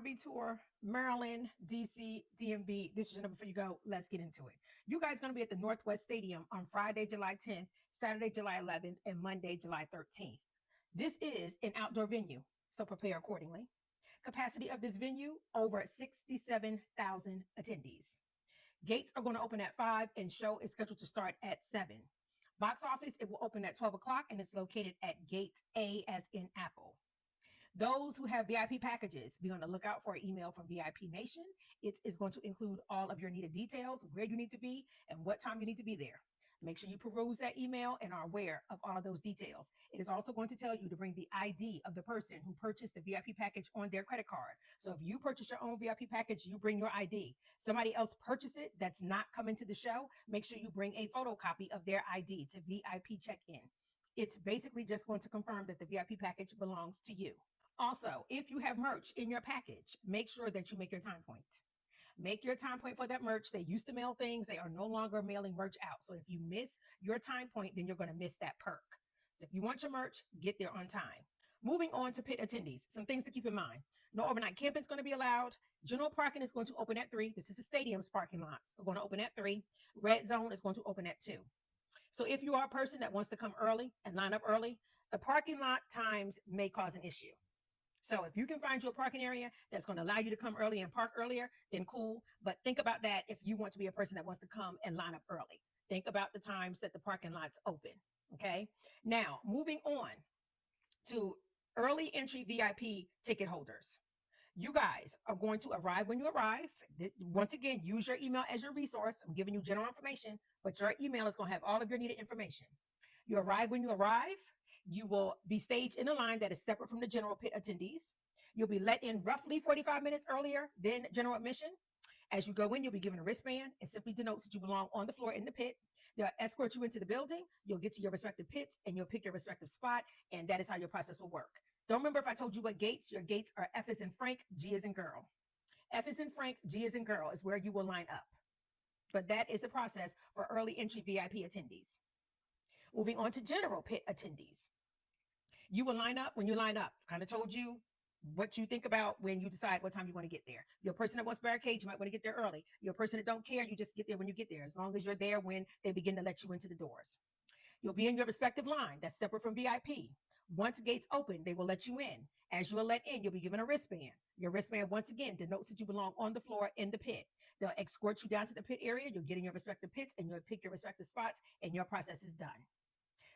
R&B Tour Maryland, DC, DMV. This is your Kno B4 U Go. Let's get into it. You guys are going to be at the Northwest Stadium on Friday, July 10th, Saturday, July 11th, and Monday, July 13th. This is an outdoor venue, so prepare accordingly. Capacity of this venue, over 67,000 attendees. Gates are going to open at 5 and show is scheduled to start at 7. Box office, it will open at 12 o'clock and it's located at Gate A as in Apple. Those who have VIP packages, be on the lookout for an email from VIP Nation. It is going to include all of your needed details, where you need to be and what time you need to be there. Make sure you peruse that email and are aware of all of those details. It is also going to tell you to bring the ID of the person who purchased the VIP package on their credit card. So if you purchase your own VIP package, you bring your ID. Somebody else purchased it that's not coming to the show, make sure you bring a photocopy of their ID to VIP check-in. It's basically just going to confirm that the VIP package belongs to you. Also, if you have merch in your package, make sure that you make your time point. Make your time point for that merch. They used to mail things. They are no longer mailing merch out. So if you miss your time point, then you're going to miss that perk. So if you want your merch, get there on time. Moving on to pit attendees, some things to keep in mind. No overnight camping is going to be allowed. General parking is going to open at 3. This is the stadium's parking lots. We're going to open at 3. Red zone is going to open at 2. So if you are a person that wants to come early and line up early, the parking lot times may cause an issue. So if you can find you a parking area that's going to allow you to come early and park earlier, then cool. But think about that if you want to be a person that wants to come and line up early. Think about the times that the parking lot's open. Okay. Now, moving on to early entry VIP ticket holders. You guys are going to arrive when you arrive. Once again, use your email as your resource. I'm giving you general information, but your email is going to have all of your needed information. You arrive when you arrive. You will be staged in a line that is separate from the general pit attendees. You'll be let in roughly 45 minutes earlier than general admission. As you go in, you'll be given a wristband. It simply denotes that you belong on the floor in the pit. They'll escort you into the building. You'll get to your respective pits and you'll pick your respective spot. And that is how your process will work. Don't remember if I told you what gates. Your gates are F as in Frank, G as in girl. F as in Frank, G as in girl is where you will line up. But that is the process for early entry VIP attendees. Moving on to general pit attendees. You will line up when you line up. Kind of told you what you think about when you decide what time you want to get there. You're a person that wants barricades, you might want to get there early. You're a person that don't care, you just get there when you get there, as long as you're there when they begin to let you into the doors. You'll be in your respective line that's separate from VIP. Once gates open, they will let you in. As you are let in, you'll be given a wristband. Your wristband, once again, denotes that you belong on the floor in the pit. They'll escort you down to the pit area. You'll get in your respective pits and you'll pick your respective spots and your process is done.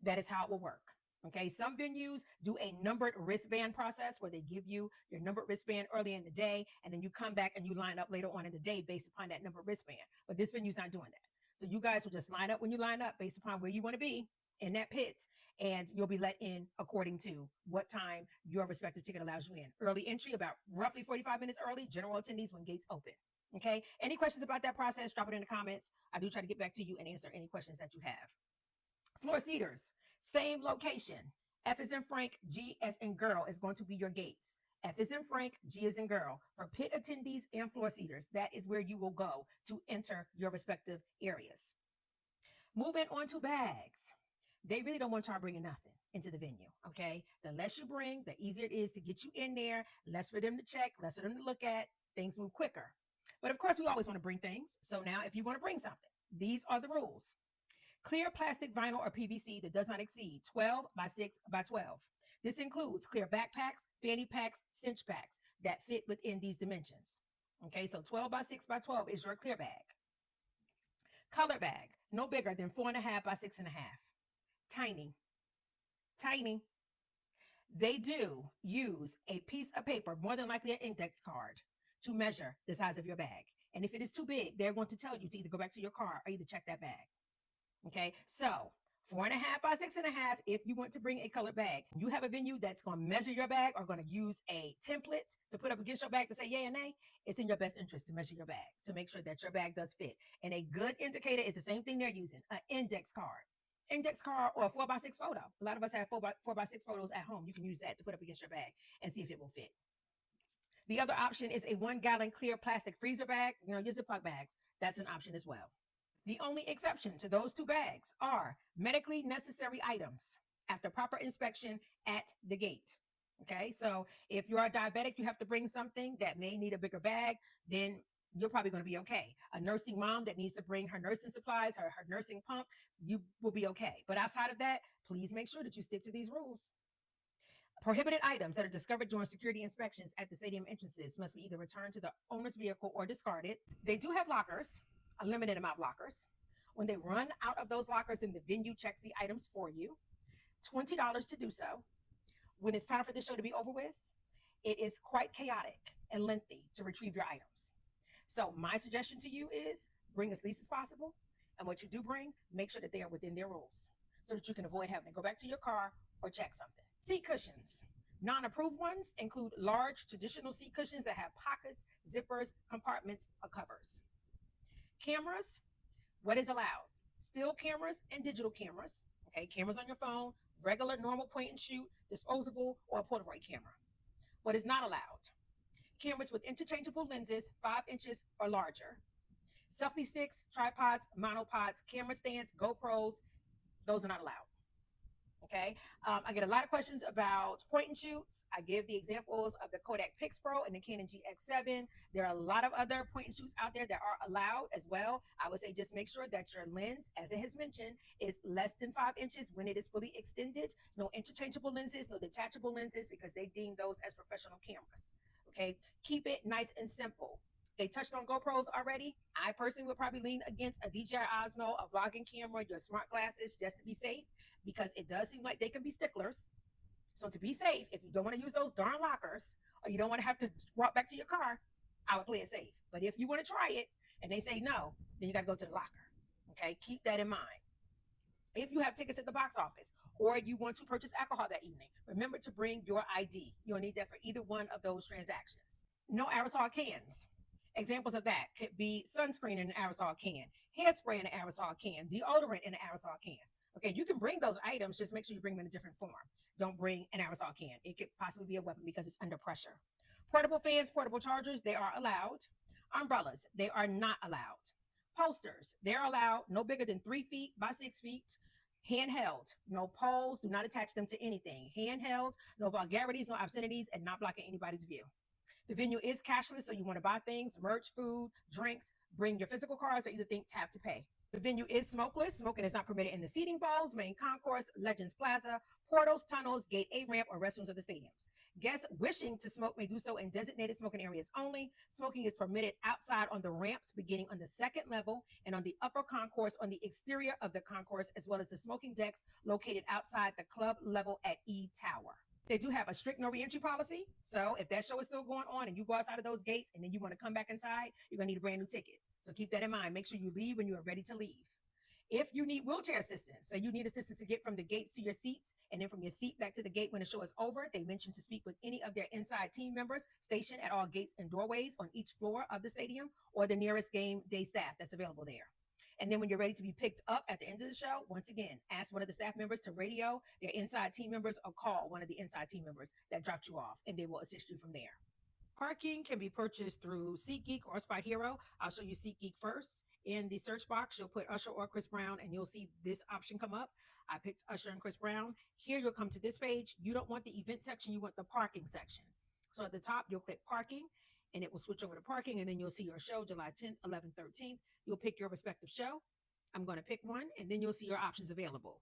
That is how it will work. Okay, some venues do a numbered wristband process where they give you your numbered wristband early in the day, and then you come back and you line up later on in the day based upon that numbered wristband. But this venue's not doing that. So you guys will just line up when you line up based upon where you want to be in that pit, and you'll be let in according to what time your respective ticket allows you in. Early entry, about roughly 45 minutes early. General attendees when gates open. Okay, any questions about that process, drop it in the comments. I do try to get back to you and answer any questions that you have. Floor seaters, same location. F as in Frank, G as in girl is going to be your gates. F as in Frank, G as in girl. For pit attendees and floor seaters, that is where you will go to enter your respective areas. Moving on to bags. They really don't want y'all bringing nothing into the venue, okay? The less you bring, the easier it is to get you in there, less for them to check, less for them to look at. Things move quicker. But of course, we always want to bring things. So now if you want to bring something, these are the rules. Clear plastic, vinyl, or PVC that does not exceed 12 by 6 by 12. This includes clear backpacks, fanny packs, cinch packs that fit within these dimensions. Okay, so 12 by 6 by 12 is your clear bag. Color bag, no bigger than 4.5 by 6.5. Tiny, tiny. They do use a piece of paper, more than likely an index card, to measure the size of your bag. And if it is too big, they're going to tell you to either go back to your car or either check that bag. Okay, so 4.5 by 6.5 if you want to bring a colored bag. You have a venue that's going to measure your bag or going to use a template to put up against your bag to say yay and nay. It's in your best interest to measure your bag to make sure that your bag does fit. And a good indicator is the same thing they're using, an index card. Index card or a 4x6 photo. A lot of us have 4x6 photos at home. You can use that to put up against your bag and see if it will fit. The other option is a 1-gallon clear plastic freezer bag. Your Ziploc bags. That's an option as well. The only exception to those two bags are medically necessary items after proper inspection at the gate. Okay, so if you are diabetic, you have to bring something that may need a bigger bag, then you're probably going to be okay. A nursing mom that needs to bring her nursing supplies, her nursing pump, you will be okay. But outside of that, please make sure that you stick to these rules. Prohibited items that are discovered during security inspections at the stadium entrances must be either returned to the owner's vehicle or discarded. They do have lockers, a limited amount of lockers. When they run out of those lockers, then the venue checks the items for you. $20 to do so. When it's time for the show to be over with, it is quite chaotic and lengthy to retrieve your items. So my suggestion to you is bring as least as possible. And what you do bring, make sure that they are within their rules so that you can avoid having to go back to your car or check something. Seat cushions. Non-approved ones include large traditional seat cushions that have pockets, zippers, compartments, or covers. Cameras, what is allowed? Still cameras and digital cameras. Okay, cameras on your phone, regular normal point and shoot, disposable, or a Polaroid camera. What is not allowed? Cameras with interchangeable lenses 5 inches or larger. Selfie sticks, tripods, monopods, camera stands, GoPros, those are not allowed. Okay. I get a lot of questions about point and shoots. I give the examples of the Kodak Pix Pro and the Canon GX7. There are a lot of other point and shoots out there that are allowed as well. I would say just make sure that your lens, as it has mentioned, is less than 5 inches when it is fully extended. No interchangeable lenses, no detachable lenses, because they deem those as professional cameras. Okay. Keep it nice and simple. They touched on GoPros already. I personally would probably lean against a DJI Osmo, a vlogging camera, your smart glasses, just to be safe, because it does seem like they can be sticklers. So to be safe, if you don't want to use those darn lockers, or you don't want to have to walk back to your car, I would play it safe. But if you want to try it and they say no, then you got to go to the locker. Okay, keep that in mind. If you have tickets at the box office or you want to purchase alcohol that evening, remember to bring your ID. You'll need that for either one of those transactions. No aerosol cans. Examples of that could be sunscreen in an aerosol can, hairspray in an aerosol can, deodorant in an aerosol can. Okay, you can bring those items, just make sure you bring them in a different form. Don't bring an aerosol can. It could possibly be a weapon because it's under pressure. Portable fans, portable chargers, they are allowed. Umbrellas, they are not allowed. Posters, they're allowed no bigger than 3 feet by 6 feet. Handheld, no poles, do not attach them to anything. Handheld, no vulgarities, no obscenities, and not blocking anybody's view. The venue is cashless, so you want to buy things, merch, food, drinks, bring your physical cards, or either think tap to pay. The venue is smokeless. Smoking is not permitted in the seating bowls, main concourse, Legends Plaza, portals, tunnels, gate A ramp, or restrooms of the stadiums. Guests wishing to smoke may do so in designated smoking areas only. Smoking is permitted outside on the ramps beginning on the second level and on the upper concourse on the exterior of the concourse, as well as the smoking decks located outside the club level at E Tower. They do have a strict no reentry policy. So if that show is still going on and you go outside of those gates and then you want to come back inside, you're going to need a brand new ticket. So keep that in mind. Make sure you leave when you are ready to leave. If you need wheelchair assistance, so you need assistance to get from the gates to your seats and then from your seat back to the gate when the show is over, they mention to speak with any of their inside team members stationed at all gates and doorways on each floor of the stadium or the nearest game day staff that's available there. And then when you're ready to be picked up at the end of the show, once again, ask one of the staff members to radio their inside team members or call one of the inside team members that dropped you off, and they will assist you from there. Parking can be purchased through SeatGeek or Spot Hero. I'll show you SeatGeek first. In the search box, you'll put Usher or Chris Brown, and you'll see this option come up. I picked Usher and Chris Brown. Here, you'll come to this page. You don't want the event section. You want the parking section. So at the top, you'll click parking, and it will switch over to parking, and then you'll see your show, July 10th, 11th, 13th. You'll pick your respective show. I'm going to pick one, and then you'll see your options available.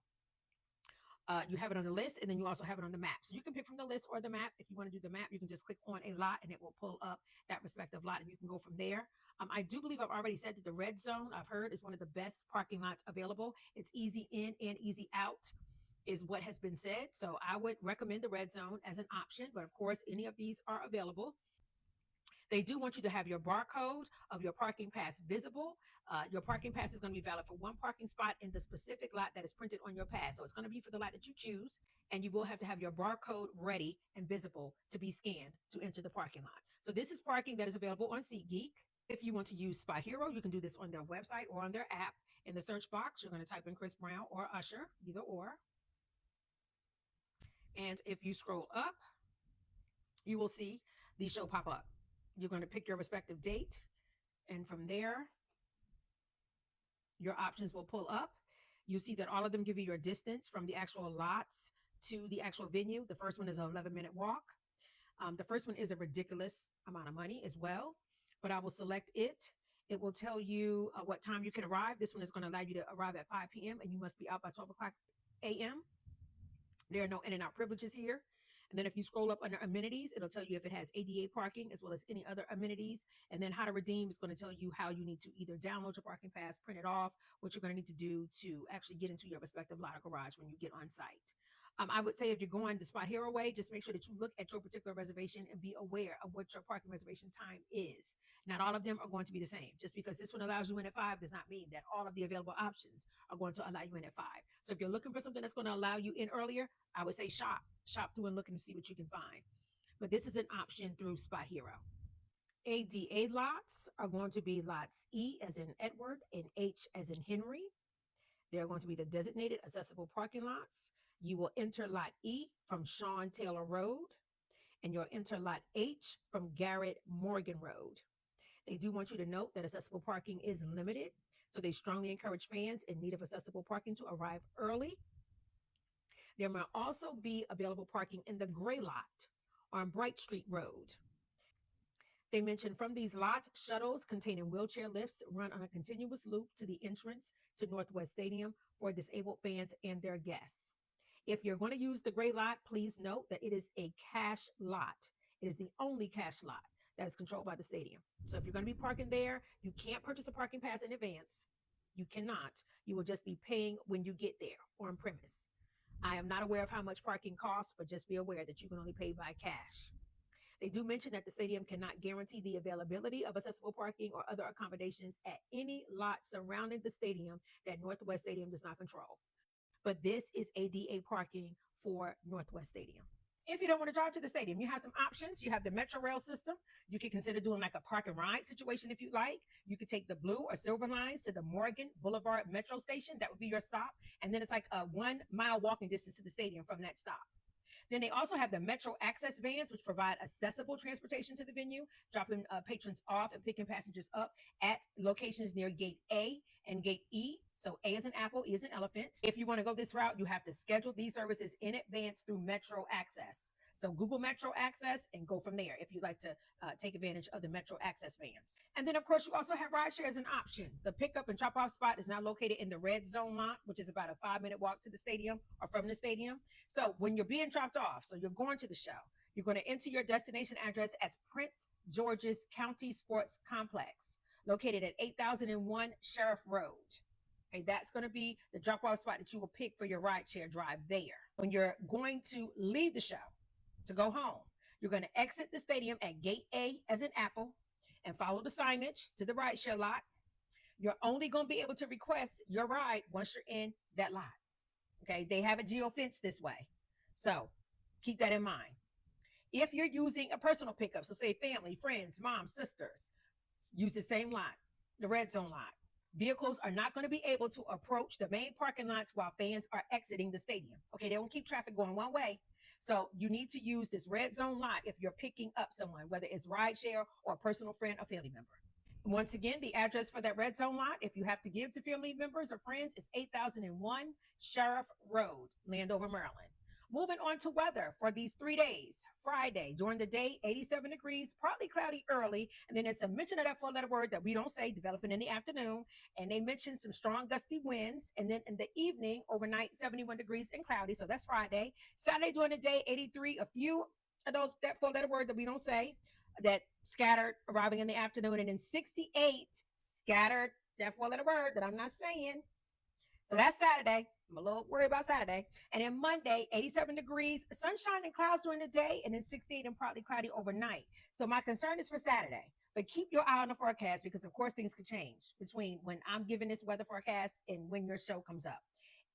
You have it on the list, and then you also have it on the map. So you can pick from the list or the map. If you want to do the map, you can just click on a lot, and it will pull up that respective lot, and you can go from there. I do believe I've already said that the red zone, I've heard, is one of the best parking lots available. It's easy in and easy out is what has been said. So I would recommend the red zone as an option, but of course, any of these are available. They do want you to have your barcode of your parking pass visible. Your parking pass is going to be valid for one parking spot in the specific lot that is printed on your pass. So it's going to be for the lot that you choose, and you will have to have your barcode ready and visible to be scanned to enter the parking lot. So this is parking that is available on SeatGeek. If you want to use Spot Hero, you can do this on their website or on their app. In the search box, you're going to type in Chris Brown or Usher, either or. And if you scroll up, you will see the show pop up. You're going to pick your respective date, and from there, your options will pull up. You see that all of them give you your distance from the actual lots to the actual venue. The first one is an 11-minute walk. The first one is a ridiculous amount of money as well, but I will select it. It will tell you what time you can arrive. This one is going to allow you to arrive at 5 p.m. and you must be out by 12 o'clock a.m. There are no in and out privileges here. And then if you scroll up under amenities, it'll tell you if it has ADA parking as well as any other amenities. And then how to redeem is going to tell you how you need to either download your parking pass, print it off, what you're going to need to do to actually get into your respective lot or garage when you get on site. I would say if you're going the Spot Hero way, just make sure that you look at your particular reservation and be aware of what your parking reservation time is. Not all of them are going to be the same. Just because this one allows you in at 5 does not mean that all of the available options are going to allow you in at 5. So if you're looking for something that's going to allow you in earlier, I would say shop through and look and see what you can find. But this is an option through Spot Hero. ADA lots are going to be lots E as in Edward and H as in Henry. They're going to be the designated accessible parking lots. You will enter lot E from Sean Taylor Road, and you'll enter lot H from Garrett Morgan Road. They do want you to note that accessible parking is limited, so they strongly encourage fans in need of accessible parking to arrive early. There may also be available parking in the gray lot on Bright Street Road. They mentioned from these lots, shuttles containing wheelchair lifts run on a continuous loop to the entrance to Northwest Stadium for disabled fans and their guests. If you're going to use the gray lot, please note that it is a cash lot. It is the only cash lot that is controlled by the stadium. So if you're going to be parking there, you can't purchase a parking pass in advance. You cannot. You will just be paying when you get there or on premise. I am not aware of how much parking costs, but just be aware that you can only pay by cash. They do mention that the stadium cannot guarantee the availability of accessible parking or other accommodations at any lot surrounding the stadium that Northwest Stadium does not control. But this is ADA parking for Northwest Stadium. If you don't want to drive to the stadium, you have some options. You have the Metro Rail system. You can consider doing like a park and ride situation if you like. You could take the blue or silver lines to the Morgan Boulevard Metro Station. That would be your stop. And then it's like a 1 mile walking distance to the stadium from that stop. Then they also have the Metro Access vans, which provide accessible transportation to the venue, dropping patrons off and picking passengers up at locations near Gate A and Gate E. So A is an apple, E is an elephant. If you want to go this route, you have to schedule these services in advance through Metro Access. So Google Metro Access and go from there if you'd like to take advantage of the Metro Access vans. And then, of course, you also have rideshare as an option. The pickup and drop-off spot is now located in the red zone lot, which is about a 5-minute walk to the stadium or from the stadium. So when you're being dropped off, so you're going to the show, you're going to enter your destination address as Prince George's County Sports Complex, located at 8001 Sheriff Road. Okay, that's going to be the drop-off spot that you will pick for your rideshare drive there. When you're going to leave the show to go home, you're going to exit the stadium at Gate A as in apple and follow the signage to the rideshare lot. You're only going to be able to request your ride once you're in that lot. Okay, they have it geo-fenced this way. So keep that in mind. If you're using a personal pickup, so say family, friends, mom, sisters, use the same lot, the red zone lot. Vehicles are not going to be able to approach the main parking lots while fans are exiting the stadium. Okay, they won't keep traffic going one way. So you need to use this red zone lot if you're picking up someone, whether it's rideshare or a personal friend or family member. Once again, the address for that red zone lot, if you have to give to family members or friends, is 8001 Sheriff Road, Landover, Maryland. Moving on to weather for these 3 days. Friday, during the day, 87 degrees, partly cloudy early. And then there's a mention of that 4-letter word that we don't say, developing in the afternoon. And they mentioned some strong gusty winds. And then in the evening, overnight, 71 degrees and cloudy. So that's Friday. Saturday, during the day, 83. A few of those, that 4-letter word that we don't say, that scattered, arriving in the afternoon. And then 68 scattered, that 4-letter word that I'm not saying. So that's Saturday. I'm a little worried about Saturday. And then Monday, 87 degrees, sunshine and clouds during the day, and then 68 and partly cloudy overnight. So my concern is for Saturday. But keep your eye on the forecast because, of course, things could change between when I'm giving this weather forecast and when your show comes up.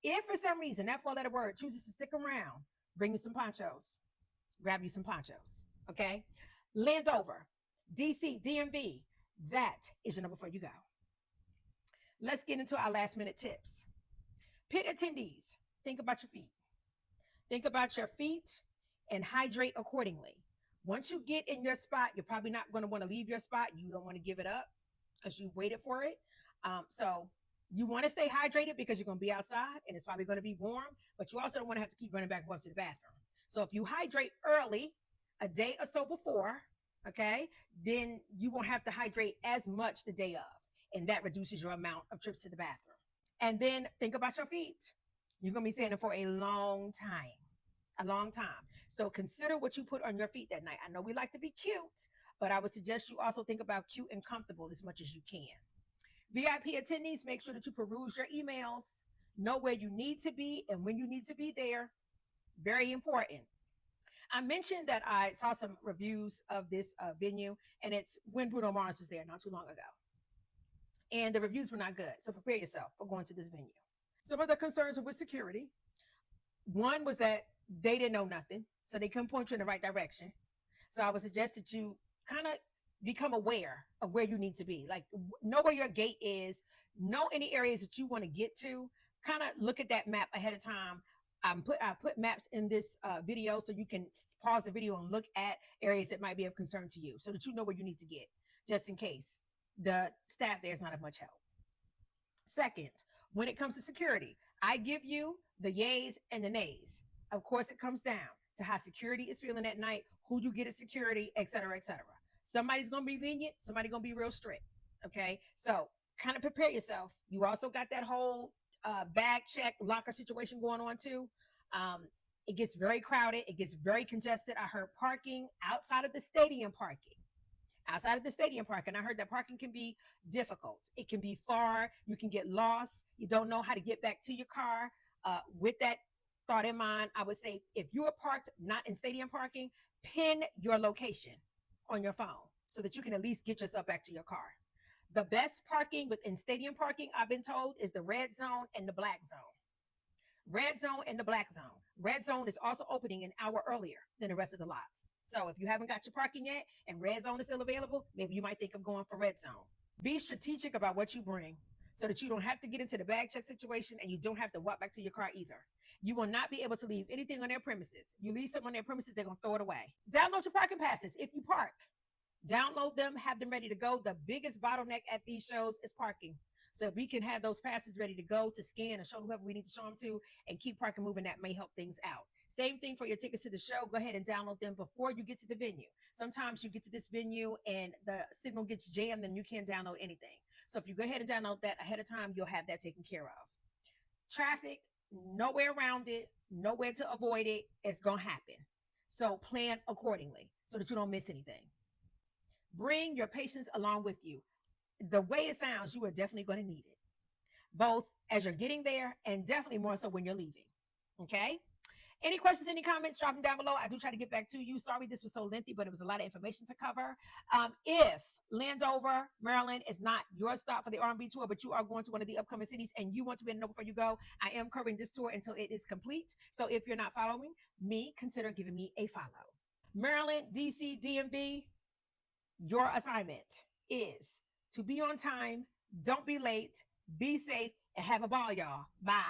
If for some reason that 4-letter word chooses to stick around, bring you some ponchos. Grab you some ponchos. Okay? Landover, DC, DMV, that is your number 4 You Go. Let's get into our last minute tips. Pit attendees, think about your feet. Think about your feet and hydrate accordingly. Once you get in your spot, you're probably not going to want to leave your spot. You don't want to give it up because you waited for it. So You want to stay hydrated because you're going to be outside and it's probably going to be warm, but you also don't want to have to keep running back and forth to the bathroom. So if you hydrate early, a day or so before, okay, then you won't have to hydrate as much the day of. And that reduces your amount of trips to the bathroom. And then think about your feet. You're going to be standing for a long time, a long time. So consider what you put on your feet that night. I know we like to be cute, but I would suggest you also think about cute and comfortable as much as you can. VIP attendees, make sure that you peruse your emails, know where you need to be and when you need to be there. Very important. I mentioned that I saw some reviews of this venue, and it's when Bruno Mars was there not too long ago. And the reviews were not good. So prepare yourself for going to this venue. Some of the concerns were with security. One was that they didn't know nothing, so they couldn't point you in the right direction. So I would suggest that you kind of become aware of where you need to be. Like, know where your gate is, know any areas that you want to get to. Kind of look at that map ahead of time. I put maps in this video so you can pause the video and look at areas that might be of concern to you so that you know where you need to get, just in case the staff there is not of much help. Second, when it comes to security, I give you the yays and the nays. Of course, it comes down to how security is feeling at night, who you get at security, et cetera, et cetera. Somebody's going to be lenient, somebody's going to be real strict. Okay. So kind of prepare yourself. You also got that whole bag check locker situation going on too. It gets very crowded. It gets very congested. I heard parking outside of the stadium parking. Outside of the stadium parking, I heard that parking can be difficult. It can be far. You can get lost. You don't know how to get back to your car. With that thought in mind, I would say if you are parked not in stadium parking, pin your location on your phone so that you can at least get yourself back to your car. The best parking within stadium parking, I've been told, is the red zone and the black zone. Red zone and the black zone. Red zone is also opening an hour earlier than the rest of the lots. So if you haven't got your parking yet and red zone is still available, maybe you might think of going for red zone. Be strategic about what you bring so that you don't have to get into the bag check situation and you don't have to walk back to your car either. You will not be able to leave anything on their premises. You leave something on their premises, they're going to throw it away. Download your parking passes if you park. Download them, have them ready to go. The biggest bottleneck at these shows is parking. So if we can have those passes ready to go to scan and show whoever we need to show them to and keep parking moving, that may help things out. Same thing for your tickets to the show. Go ahead and download them before you get to the venue. Sometimes you get to this venue and the signal gets jammed and you can't download anything. So if you go ahead and download that ahead of time, you'll have that taken care of. Traffic, nowhere around it, nowhere to avoid it. It's going to happen. So plan accordingly so that you don't miss anything. Bring your patients along with you. The way it sounds, you are definitely going to need it, both as you're getting there and definitely more so when you're leaving. Okay? Any questions, any comments, drop them down below. I do try to get back to you. Sorry this was so lengthy, but it was a lot of information to cover. If Landover, Maryland is not your stop for the R&B tour, but you are going to one of the upcoming cities and you want to be in Kno B4 U Go, I am covering this tour until it is complete. So if you're not following me, consider giving me a follow. Maryland, DC, DMV, your assignment is to be on time, don't be late, be safe, and have a ball, y'all. Bye.